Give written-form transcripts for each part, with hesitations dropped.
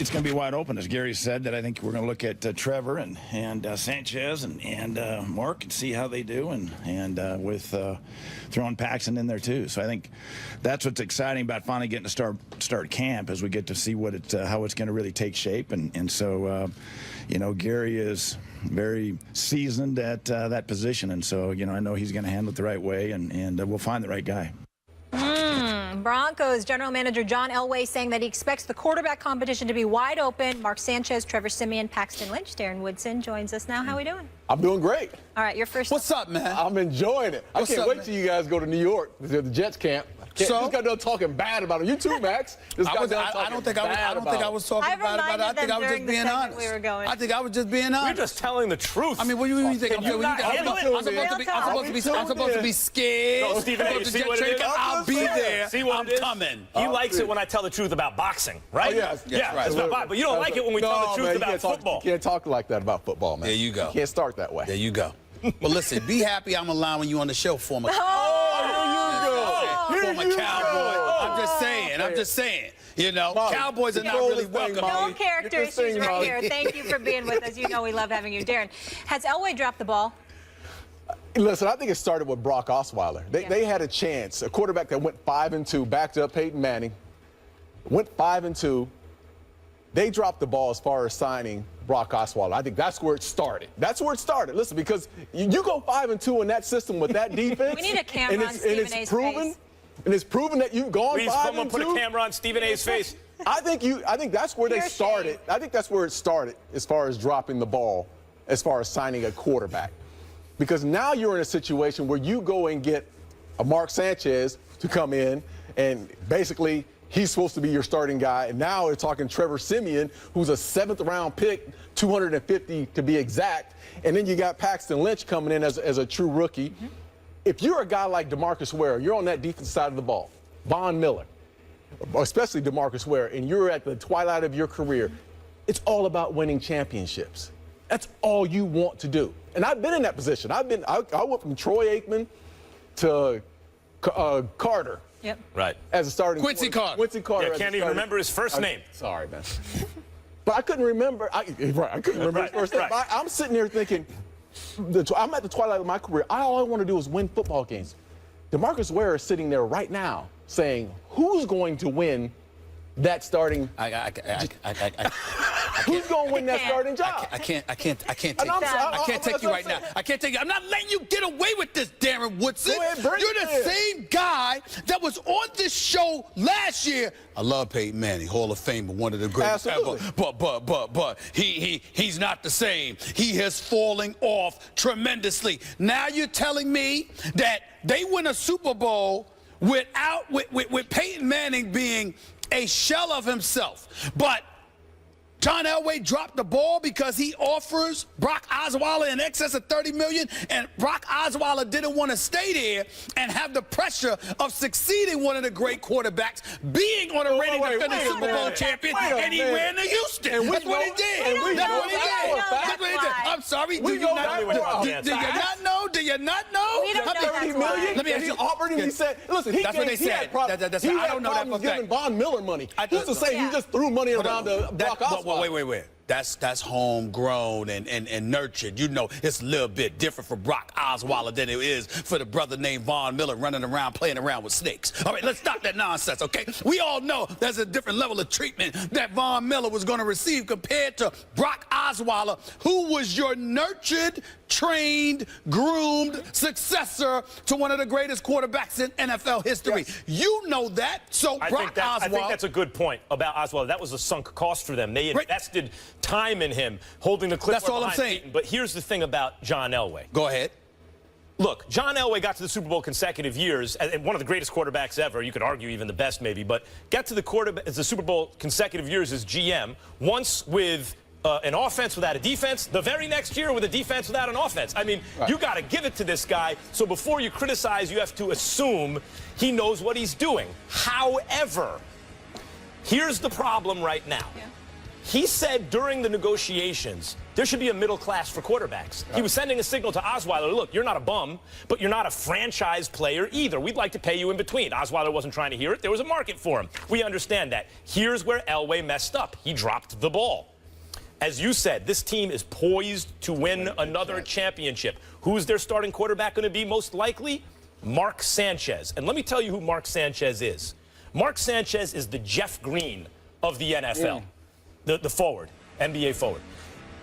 it's going to be wide open, as Gary said. That I think we're going to look at Trevor and Sanchez and Mark and see how they do, and with throwing Paxton in there too. So I think that's what's exciting about finally getting to start camp, as we get to see what how it's going to really take shape. And so you know, Gary is very seasoned at that position, and so you know, I know he's going to handle it the right way, and we'll find the right guy. Broncos General Manager John Elway saying that he expects the quarterback competition to be wide open. Mark Sanchez, Trevor Siemian, Paxton Lynch. Darren Woodson joins us now. How are we doing? I'm doing great. All right, your first. What's up, man? I'm enjoying it. I can't wait till you guys go to New York to the Jets camp. Just got done talking bad about him. You too, Max. I don't think I was talking bad about it. I think I was just being honest. I think I was just being honest. You're just telling the truth. I mean, what do you think? I'm supposed to be scared. No, Stephen A, see what it is? I'll be there. See what I'm it is? coming. He likes it when I tell the truth about boxing, right? Oh, yes. Yeah, right. it's not bad. But you don't like it when we tell the truth about football. You can't talk like that about football, man. There you go. You can't start that way. There you go. Well, listen, be happy I'm allowing you on the show, former Former Cowboy. I'm just saying. You know, Molly, Cowboys are not really welcome. No character issues right here. Thank you for being with us. You know we love having you. Darren, has Elway dropped the ball? Listen, I think it started with Brock Osweiler. They had a chance, a quarterback that went 5-2, backed up Peyton Manning, went 5-2. They dropped the ball as far as signing Brock Osweiler. I think that's where it started. That's where it started. Listen, because you go 5-2 in that system with that defense. We need a camera on Stephen A's face. And it's proven that you've gone 5-2. Please, someone put a camera on Stephen A's face. I think that's where they started. I think that's where it started as far as dropping the ball, as far as signing a quarterback. Because now you're in a situation where you go and get a Mark Sanchez to come in, and basically he's supposed to be your starting guy. And now we're talking Trevor Siemian, who's a 7th-round pick, 250 to be exact. And then you got Paxton Lynch coming in as a true rookie. If you're a guy like DeMarcus Ware, you're on that defensive side of the ball, Von Miller, especially DeMarcus Ware, and you're at the twilight of your career, it's all about winning championships. That's all you want to do. And I've been in that position. I went from Troy Aikman to Carter. Yep. Right. As a starting Quincy Carter. Quincy Carter. Yeah, can't even remember his first name. Sorry, man. But I couldn't remember. I couldn't remember his first name. Right. I'm sitting here thinking, I'm at the twilight of my career. All I want to do is win football games. DeMarcus Ware is sitting there right now saying, who's going to win that starting? Who's going to win that starting job? I can't take you right now. I can't take you. I'm not letting you get away with this, Darren Woodson. You're the same guy that was on this show last year. I love Peyton Manning, Hall of Famer, one of the greatest ever. But he's not the same. He has fallen off tremendously. Now you're telling me that they win a Super Bowl with Peyton Manning being a shell of himself, but John Elway dropped the ball because he offers Brock Osweiler in excess of $30 million, and Brock Osweiler didn't want to stay there and have the pressure of succeeding one of the great quarterbacks, being on a reigning defending Super Bowl champion, and he ran to Houston. That's what he did. That's what he did. I'm sorry. Do you not know? Do you not know? We don't know that's why. Let me ask you. Auburn, he said, listen, he that's what they said. I don't know that for giving Von Miller money. Who's to say he just threw money around to Brock Osweiler? Wait. That's homegrown and nurtured. You know, it's a little bit different for Brock Osweiler than it is for the brother named Von Miller running around playing around with snakes. All right, let's stop that nonsense, okay? We all know there's a different level of treatment that Von Miller was going to receive compared to Brock Osweiler, who was your nurtured, trained, groomed successor to one of the greatest quarterbacks in NFL history. Yes. You know that. So I think that's a good point about Osweiler. That was a sunk cost for them. They invested time in him, holding the clipboard. That's all I'm saying. Peyton. But here's the thing about John Elway. Go ahead. Look, John Elway got to the Super Bowl consecutive years, and one of the greatest quarterbacks ever. You could argue even the best, maybe, but got to the Super Bowl consecutive years as GM. Once with an offense without a defense, the very next year with a defense without an offense. I mean, you got to give it to this guy. So before you criticize, you have to assume he knows what he's doing. However, here's the problem right now. He said during the negotiations, there should be a middle class for quarterbacks. He was sending a signal to Osweiler, look, you're not a bum, but you're not a franchise player either. We'd like to pay you in between. Osweiler wasn't trying to hear it. There was a market for him. We understand that. Here's where Elway messed up. He dropped the ball. As you said, this team is poised to win another championship. Who's their starting quarterback going to be most likely? Mark Sanchez. And let me tell you who Mark Sanchez is. Mark Sanchez is the Jeff Green of the NFL. The forward, NBA forward.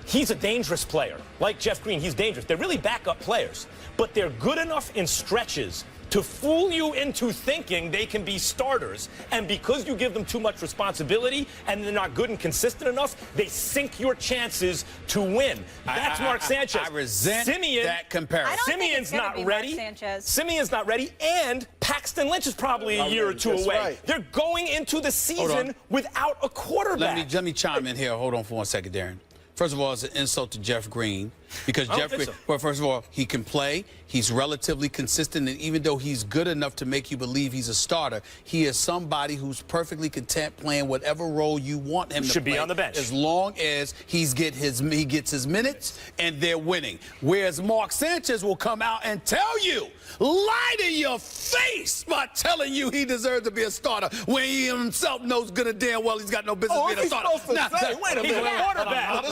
He's a dangerous player. Like Jeff Green, he's dangerous. They're really backup players, but they're good enough in stretches to fool you into thinking they can be starters. And because you give them too much responsibility and they're not good and consistent enough, they sink your chances to win. That's Mark Sanchez. I resent that comparison. Simeon's not ready. Simeon's not ready, and Paxton Lynch is probably a year or two away. Right. They're going into the season without a quarterback. Let me chime in here. Hold on for 1 second, Darren. First of all, it's an insult to Jeff Green because Jeff Green, well, first of all, he can play. He's relatively consistent, and even though he's good enough to make you believe he's a starter, he is somebody who's perfectly content playing whatever role you want him to play. Should be on the bench. As long as he gets his minutes and they're winning. Whereas Mark Sanchez will come out and tell you, lie to your face by telling you he deserves to be a starter when he himself knows good and damn well he's got no business being a starter. Wait a minute. He's a quarterback.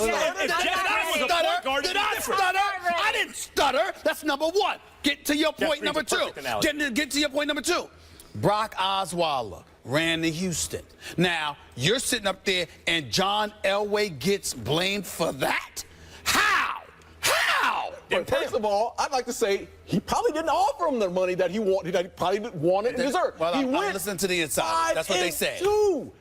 Did I stutter? I didn't stutter. That's number one. Get to your point number two. Get to your point number two. Brock Osweiler ran to Houston. Now, you're sitting up there and John Elway gets blamed for that? How? But first of all, I'd like to say he probably didn't offer him the money that he wanted, that he probably wanted and deserved. Well, he went listen to the inside. That's what they said. 5-2.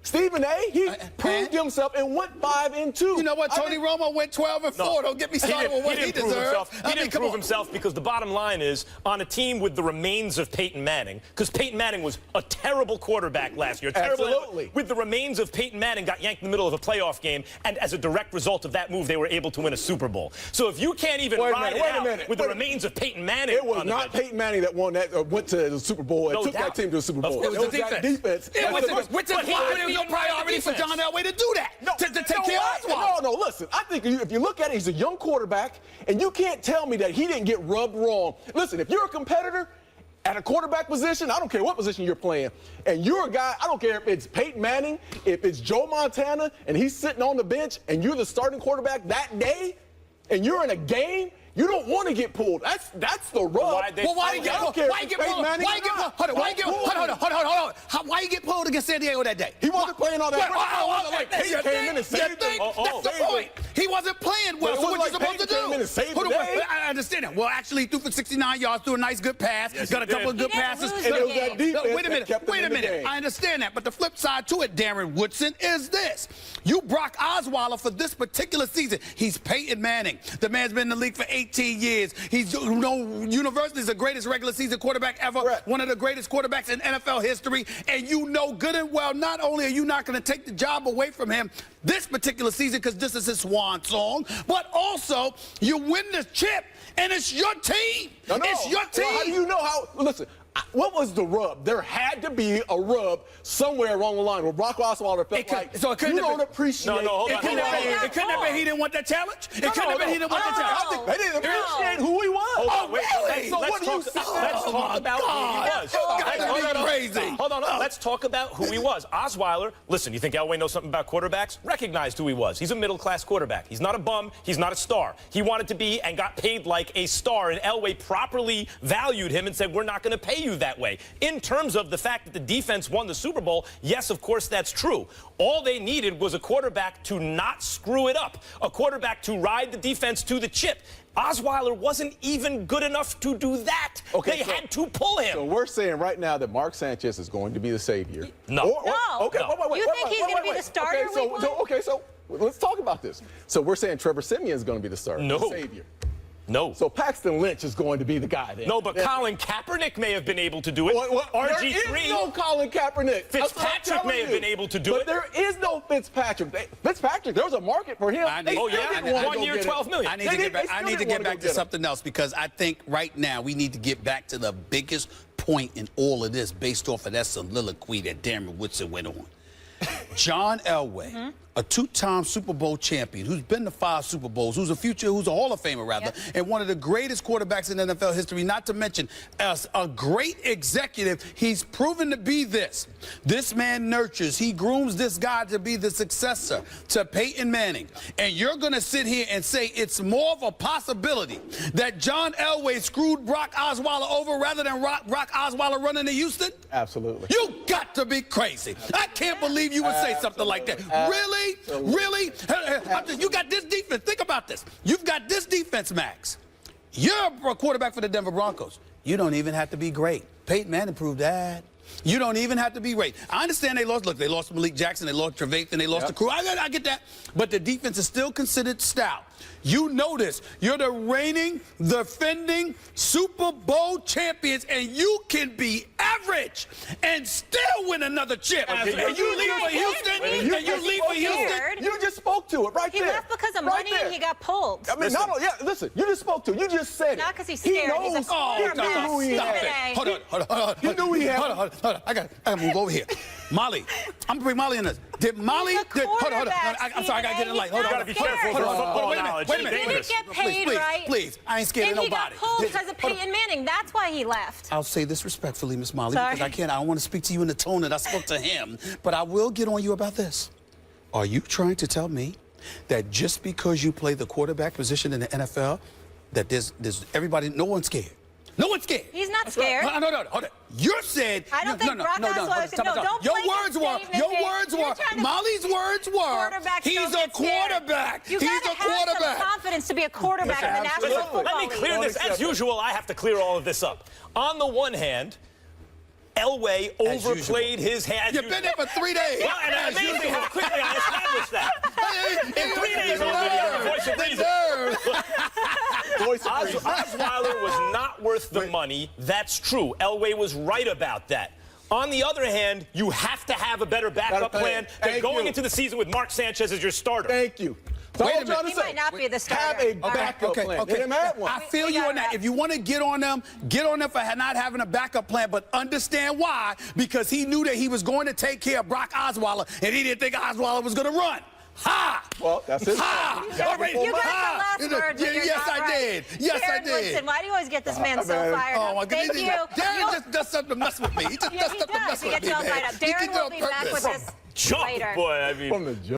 Stephen A., he proved himself and went 5-2. You know what? Tony Romo went 12-4. Don't get me started with what he deserved. He didn't prove himself because the bottom line is on a team with the remains of Peyton Manning, because Peyton Manning was a terrible quarterback last year. Absolutely. With the remains of Peyton Manning got yanked in the middle of a playoff game, and as a direct result of that move, they were able to win a Super Bowl. So if you can't even ride it out with the remains of Peyton Manning, it was not Peyton Manning that won that, went to the Super Bowl and took that team to the Super Bowl. It was the defense. Which is no priority for John Elway to do that, to take care of Osweiler. No, listen. I think if you look at it, he's a young quarterback, and you can't tell me that he didn't get rubbed wrong. Listen, if you're a competitor at a quarterback position, I don't care what position you're playing, and you're a guy, I don't care if it's Peyton Manning, if it's Joe Montana, and he's sitting on the bench, and you're the starting quarterback that day, and you're in a game, you don't want to get pulled. That's the rub. Why you get pulled? Why you get pulled? Why you get pulled against San Diego that day? He wasn't playing all that. He came in and saved it. That's the point. He wasn't playing well. So what you supposed to do? I understand that. Well, actually, he threw for 69 yards, threw a nice, good pass, got a couple of good passes. And it was that defense. Wait a minute. I understand that, but the flip side to it, Darren Woodson, is this: you Brock Osweiler for this particular season. He's Peyton Manning. The man's been in the league for 18 years. He's universally the greatest regular season quarterback ever, one of the greatest quarterbacks in NFL history, and you know good and well not only are you not going to take the job away from him this particular season because this is his swan song, but also you win the chip and it's your team. It's your team. Well, how do you know how? Listen. What was the rub? There had to be a rub somewhere along the line where Brock Osweiler felt like you don't appreciate. Hold on. It couldn't have been he didn't want that challenge. It couldn't have been he didn't want that challenge. I think they didn't appreciate who he was. Really? So what do you say? Let's talk about who he was. Crazy. Hold on. Let's talk about who he was. Osweiler, listen, you think Elway knows something about quarterbacks? Recognized who he was. He's a middle-class quarterback. He's not a bum. He's not a star. He wanted to be and got paid like a star, and Elway properly valued him and said, we're not going to pay you that way. In terms of the fact that the defense won the Super Bowl, yes, of course, that's true. All they needed was a quarterback to not screw it up, a quarterback to ride the defense to the chip. Osweiler wasn't even good enough to do that. They had to pull him. So we're saying right now that Mark Sanchez is going to be the savior. No. You think he's going to be the starter? So let's talk about this. So we're saying Trevor Simeon is going to be the starter, the savior. No. So Paxton Lynch is going to be the guy then. No, but Colin Kaepernick may have been able to do it. RG3. There is no Colin Kaepernick. Fitzpatrick may have been able to do it. But there is no Fitzpatrick. Fitzpatrick, there was a market for him. 1 year, $12 million. I need to get back to something else because I think right now we need to get back to the biggest point in all of this based off of that soliloquy that Darren Woodson went on. John Elway, a two-time Super Bowl champion, who's been to 5 Super Bowls, who's a Hall of Famer, rather, and one of the greatest quarterbacks in NFL history, not to mention as a great executive, he's proven to be this. This man nurtures, he grooms this guy to be the successor to Peyton Manning. And you're going to sit here and say it's more of a possibility that John Elway screwed Brock Osweiler over rather than Brock Osweiler running to Houston? Absolutely. You got to be crazy. I can't believe you would say something like that. Really? Really? You got this defense. Think about this. You've got this defense, Max. You're a quarterback for the Denver Broncos. You don't even have to be great. Peyton Manning proved that. You don't even have to be great. I understand they lost. Look, they lost Malik Jackson, they lost Trevathan, they lost the crew. I get that. But the defense is still considered stout. You know this. You're the reigning, defending Super Bowl champions, and you can be average and still win another chip. And you leave for Houston? And you leave for Houston? You just spoke to it right there. He left because of money and he got pulled. I mean, listen, you just spoke to it. You just said it. Not because he's scared. He knows. He's a quarterback. He knew he had it. Hold on. He knew he had it. Hold on. I got to move over here. Molly, I'm going to bring Molly in this. Did Molly... Hold on. I'm sorry, I got to get in light. Hold on. You got to be careful. Wait a minute. He didn't get paid, right? Please. I ain't scared of nobody. And he got pulled because of Peyton Manning. That's why he left. I'll say this respectfully, Miss Molly, Sorry. because I don't want to speak to you in the tone that I spoke to him, but I will get on you about this. Are you trying to tell me that just because you play the quarterback position in the NFL, that there's everybody, no one's scared? No one's scared. He's not scared. No, hold on. You said... I don't think Brock Osweiler said, no, don't Your play words were, Molly's words were, he's a quarterback. You got to have some confidence to be a quarterback in the National Football League. Let me clear this. As usual, I have to clear all of this up. On the one hand, Elway overplayed his hand. You've been there for 3 days. Well, and it's amazing how quickly I established that. In 3 days, I'll give you the voice of reason. Osweiler was not worth the money. That's true. Elway was right about that. On the other hand, you have to have a better backup plan than going into the season with Mark Sanchez as your starter. Thank you. Wait a minute. He might not be the starter. Have a backup plan. They didn't have one. I feel you on that. If you want to get on them for not having a backup plan, but understand why. Because he knew that he was going to take care of Brock Osweiler, and he didn't think Osweiler was going to run. Ha! Well, that's it. Ha! You got the last word. Yes, I did. Yes, I did. Woodson, why do you always get this man so fired up? Oh, my Thank goodness. you. Darren just does something to mess with me. He just does something to mess with me, man. Darren will be back with us later. Boy, I mean.